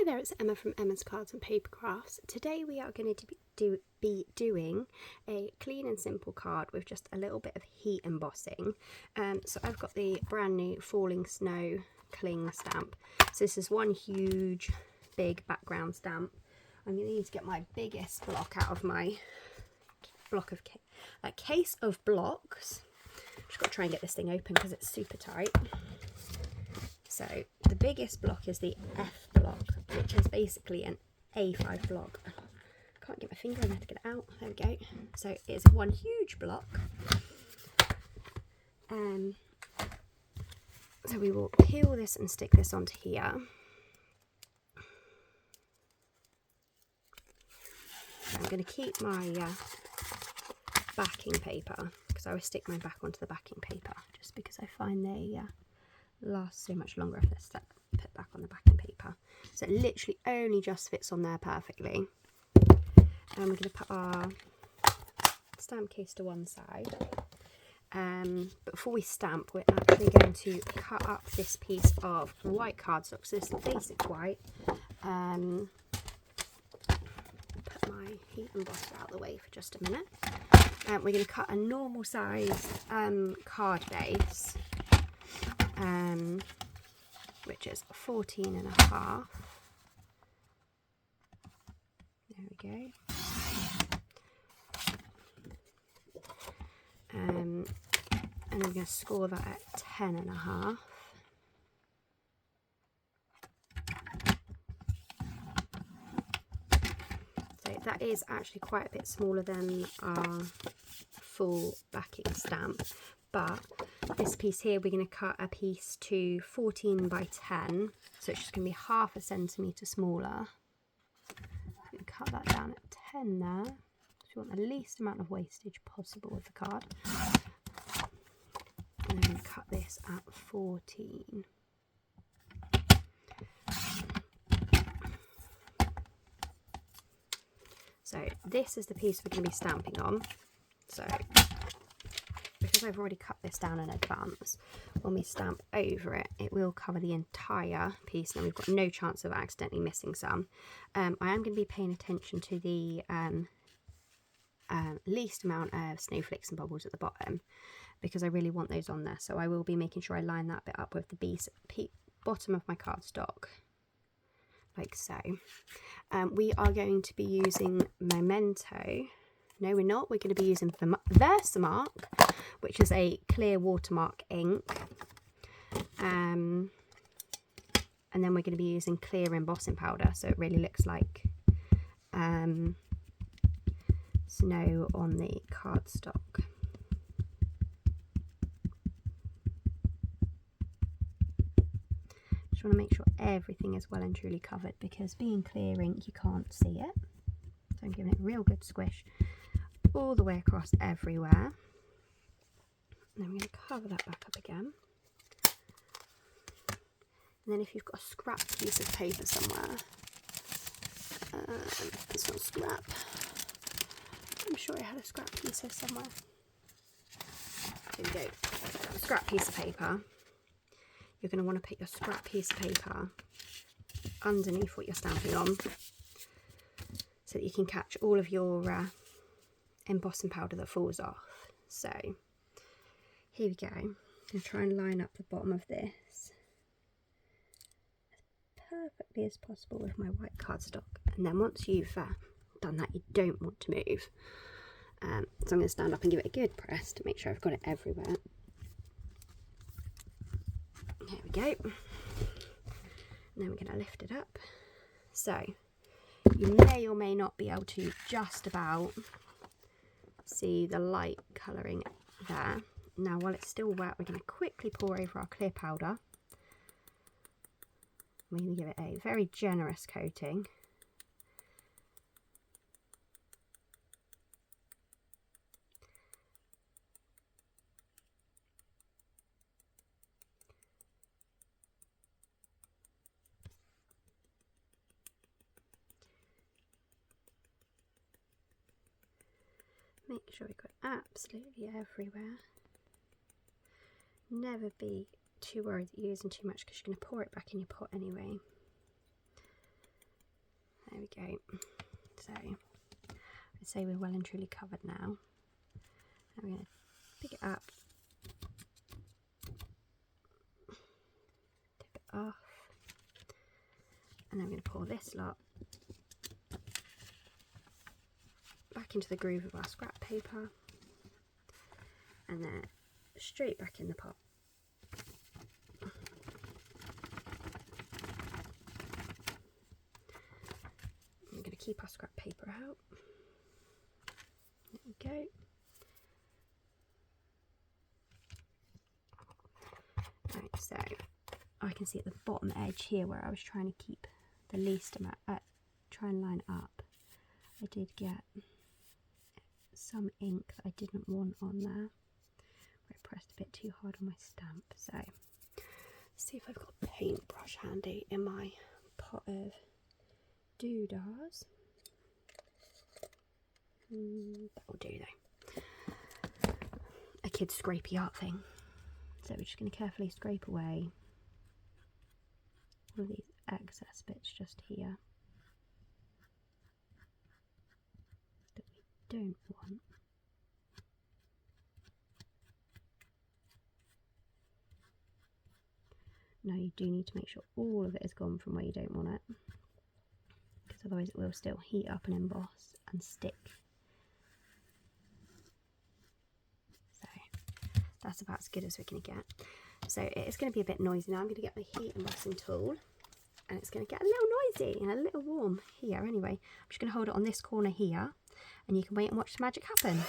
there, it's Emma from Emma's Cards and Paper Crafts. Today we are going to be doing a clean and simple card with just a little bit of heat embossing. So I've got the brand new Falling Snow cling stamp. So this is one huge big background stamp. I'm going to need to get my biggest block out of my case of blocks. Just got to try and get this thing open because it's super tight. So the biggest block is the F block, which is basically an A5 block. I can't get my finger in there to get it out. There we go. So it's one huge block. So we will peel this and stick this onto here. I'm going to keep my backing paper because I always stick my back onto the backing paper just because I find they last so much longer if they're put back on the backing paper. So it literally only just fits on there perfectly. And we're going to put our stamp case to one side. But before we stamp, we're actually going to cut up this piece of white cardstock. So this is basic white. Put my heat embosser out of the way for just a minute. We're going to cut a normal size card base. Which is 14.5. There we go. And I'm going to score that at 10.5. So that is actually quite a bit smaller than our full backing stamp, but this piece here we're going to cut a piece to 14 by 10, so it's just going to be half a centimetre smaller. I'm going to cut that down at 10 there, so you want the least amount of wastage possible with the card. And then cut this at 14. So this is the piece we're going to be stamping on. So because I've already cut this down in advance, when we stamp over it, it will cover the entire piece. Now we've got no chance of accidentally missing some. I am going to be paying attention to the least amount of snowflakes and bubbles at the bottom, because I really want those on there. So I will be making sure I line that bit up with the bottom of my cardstock, like so. We are going to be using Memento. No, we're not. We're going to be using Versamark, which is a clear watermark ink. And then we're going to be using clear embossing powder, so it really looks like snow on the cardstock. Just want to make sure everything is well and truly covered, because being clear ink, you can't see it. So I'm giving it a real good squish all the way across everywhere. And then I'm going to cover that back up again. And then if you've got a scrap piece of paper somewhere, it's not scrap. I'm sure I had a scrap piece here somewhere. There we go. A scrap piece of paper. You're going to want to put your scrap piece of paper underneath what you're stamping on, so that you can catch all of your embossing powder that falls off. So here we go. I'm going to try and line up the bottom of this as perfectly as possible with my white cardstock. And then once you've done that, you don't want to move. So I'm going to stand up and give it a good press to make sure I've got it everywhere. There we go. And then we're going to lift it up. So you may or may not be able to just about see the light colouring there. Now while it's still wet, we're going to quickly pour over our clear powder. We're going to give it a very generous coating. Make sure we've got absolutely everywhere. Never be too worried that you're using too much, because you're going to pour it back in your pot anyway. we go. So I'd say we're well and truly covered now. And we're going to pick it up, tip it off, and then I'm going to pour this lot back into the groove of our scrap paper, and then straight back in the pot. I'm going to keep our scrap paper out. There we go. Right, so I can see at the bottom edge here where I was trying to keep the least amount, try and line up, I did get some ink that I didn't want on there. I pressed a bit too hard on my stamp. So let's see if I've got a paintbrush handy in my pot of doodahs. That will do though. A kid's scrapey art thing. So we're just going to carefully scrape away all of these excess bits just here that we don't want. Now you do need to make sure all of it is gone from where you don't want it, because otherwise it will still heat up and emboss and stick. So that's about as good as we're going to get. So it's going to be a bit noisy now. I'm going to get my heat embossing tool, and it's going to get a little noisy and a little warm here anyway. I'm just going to hold it on this corner here, and you can wait and watch the magic happen.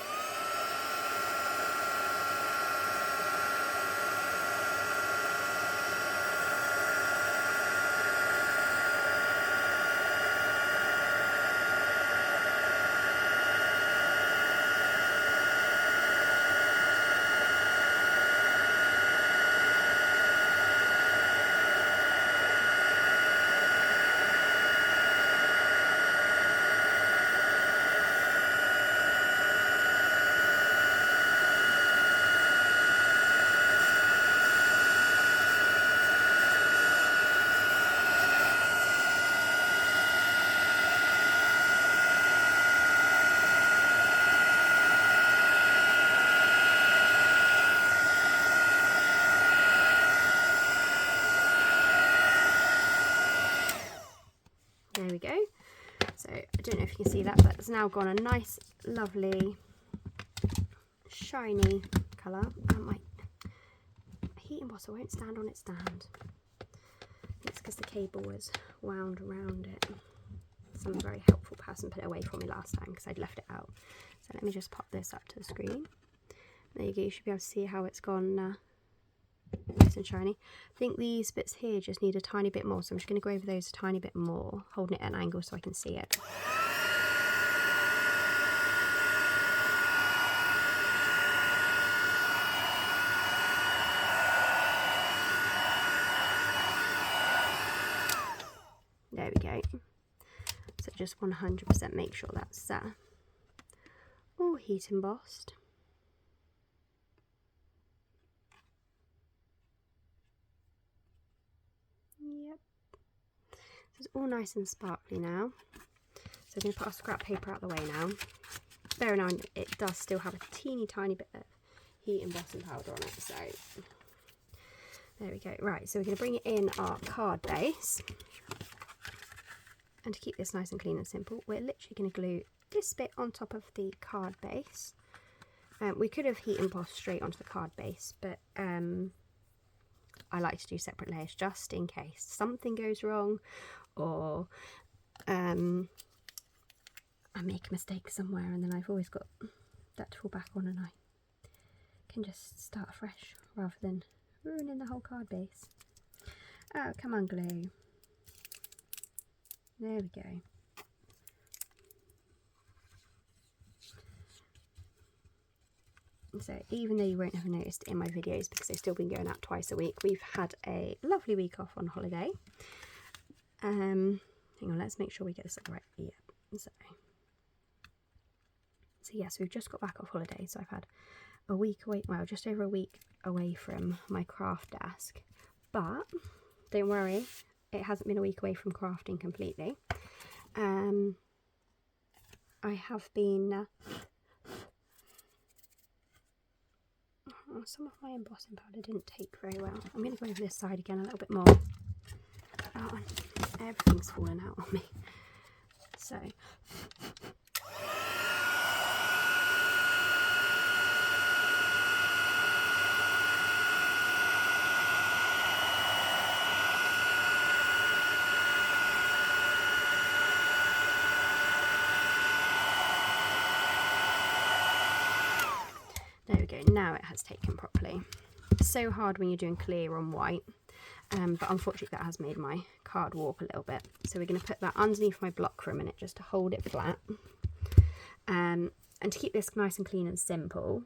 There we go. So I don't know if you can see that, but it's now gone a nice, lovely, shiny colour. And my heat embosser won't stand on its stand. It's because the cable was wound around it. Some very helpful person put it away for me last time because I'd left it out. So let me just pop this up to the screen. There you go. You should be able to see how it's gone nice and shiny. I think these bits here just need a tiny bit more, so I'm just going to go over those a tiny bit more, holding it at an angle so I can see it. There we go. So just 100% make sure that's all heat embossed. Yep. So it's all nice and sparkly now. So I'm going to put our scrap paper out the way now. Bear in mind it does still have a teeny tiny bit of heat embossing powder on it. So there we go. Right, so we're going to bring it in our card base. And to keep this nice and clean and simple, we're literally going to glue this bit on top of the card base. We could have heat embossed straight onto the card base, but I like to do separate layers just in case something goes wrong, or I make a mistake somewhere and then I've always got that to fall back on and I can just start afresh rather than ruining the whole card base. Oh, come on, glue. There we go. So even though you won't have noticed in my videos because they've still been going out twice a week, we've had a lovely week off on holiday. Hang on, let's make sure we get this right. Yeah. So yes, we've just got back off holiday. So I've had a week away, well, just over a week away from my craft desk. But don't worry, it hasn't been a week away from crafting completely. I have been some of my embossing powder didn't take very well. I'm going to go over this side again a little bit more. Oh, everything's fallen out on me. So there we go, now it has taken properly. It's so hard when you're doing clear on white, but unfortunately that has made my card warp a little bit. So we're going to put that underneath my block for a minute just to hold it flat. And to keep this nice and clean and simple,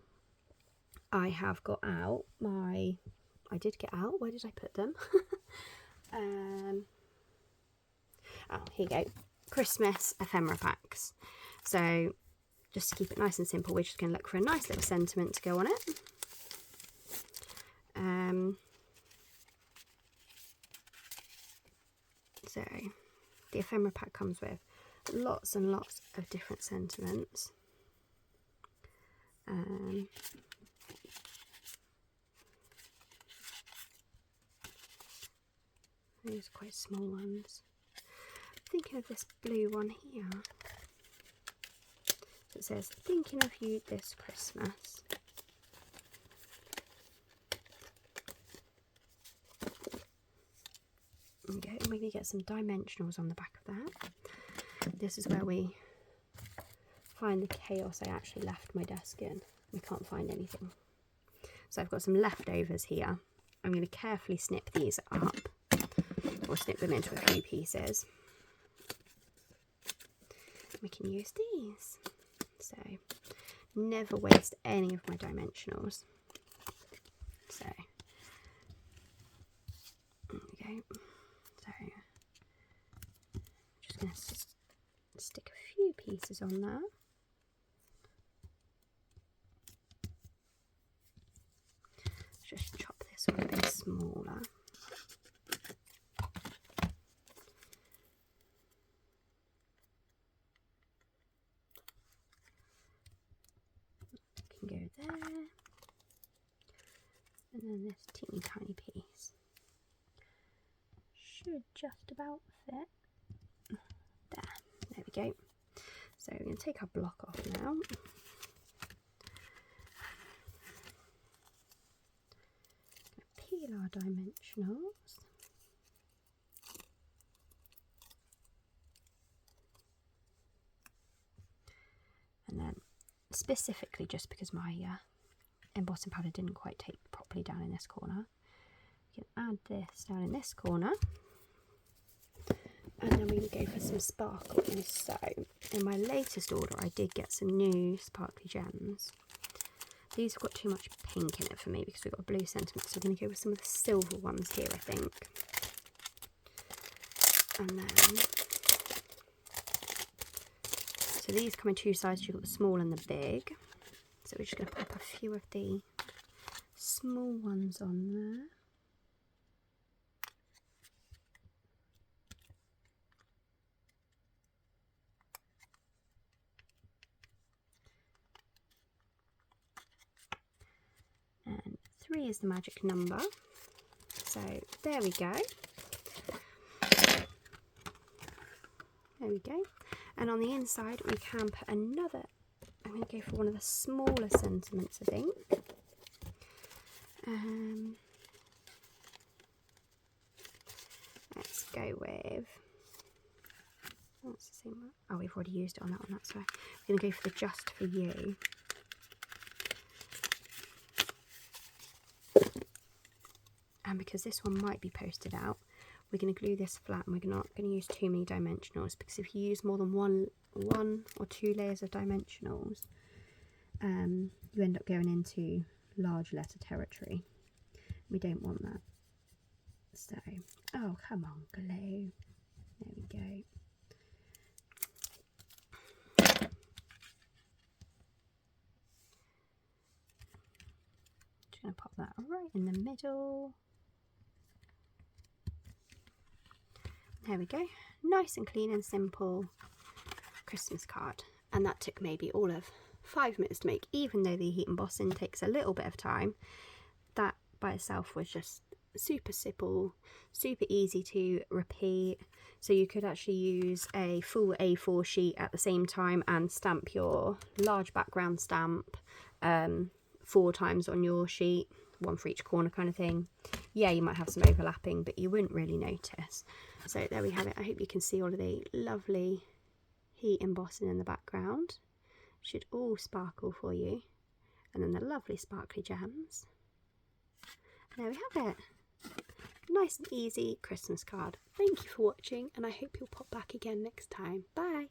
I have got out my, where did I put them? Oh, here you go, Christmas ephemera packs. So just to keep it nice and simple, we're just going to look for a nice little sentiment to go on it. So the ephemera pack comes with lots and lots of different sentiments. These are quite small ones. I'm thinking of this blue one here. So it says, thinking of you this Christmas. Okay, and we're going to get some dimensionals on the back of that. This is where we find the chaos I actually left my desk in. We can't find anything. So I've got some leftovers here. I'm going to carefully snip these up, or snip them into a few pieces. We can use these. So never waste any of my dimensionals. So there we go. So just going to stick a few pieces on there. Just chop this one a bit smaller. Can go there, and then this teeny tiny piece should just about fit. There we go. So we're going to take our block off now. Peel our dimensionals. And then specifically just because my embossing powder didn't quite take properly down in this corner, you can add this down in this corner, and then we're going to go for some sparkles. So in my latest order I did get some new sparkly gems. These have got too much pink in it for me because we've got a blue sentiment, so we're going to go with some of the silver ones here, I think. And then, so these come in two sizes. You've got the small and the big. So we're just going to pop a few of the small ones on there. And 3 is the magic number. So there we go. There we go. And on the inside we can put another, I'm going to go for one of the smaller sentiments, I think. Let's go with, what's the same one? Oh, we've already used it on that one, that's why. I'm going to go for the Just For You. And because this one might be posted out, we're going to glue this flat, and we're not going to use too many dimensionals, because if you use more than one or two layers of dimensionals, you end up going into large letter territory. We don't want that. So, oh come on, glue. There we go. Just going to pop that right in the middle. There we go. nice and clean and simple Christmas card. And that took maybe all of 5 minutes to make, even though the heat embossing takes a little bit of time. That by itself was just super simple, super easy to repeat. So you could actually use a full A4 sheet at the same time and stamp your large background stamp 4 times on your sheet, 1 for each corner kind of thing. Yeah, you might have some overlapping, but you wouldn't really notice. So there we have it. I hope you can see all of the lovely heat embossing in the background. Should all sparkle for you. And then the lovely sparkly gems. There we have it. Nice and easy Christmas card. Thank you for watching, and I hope you'll pop back again next time. Bye!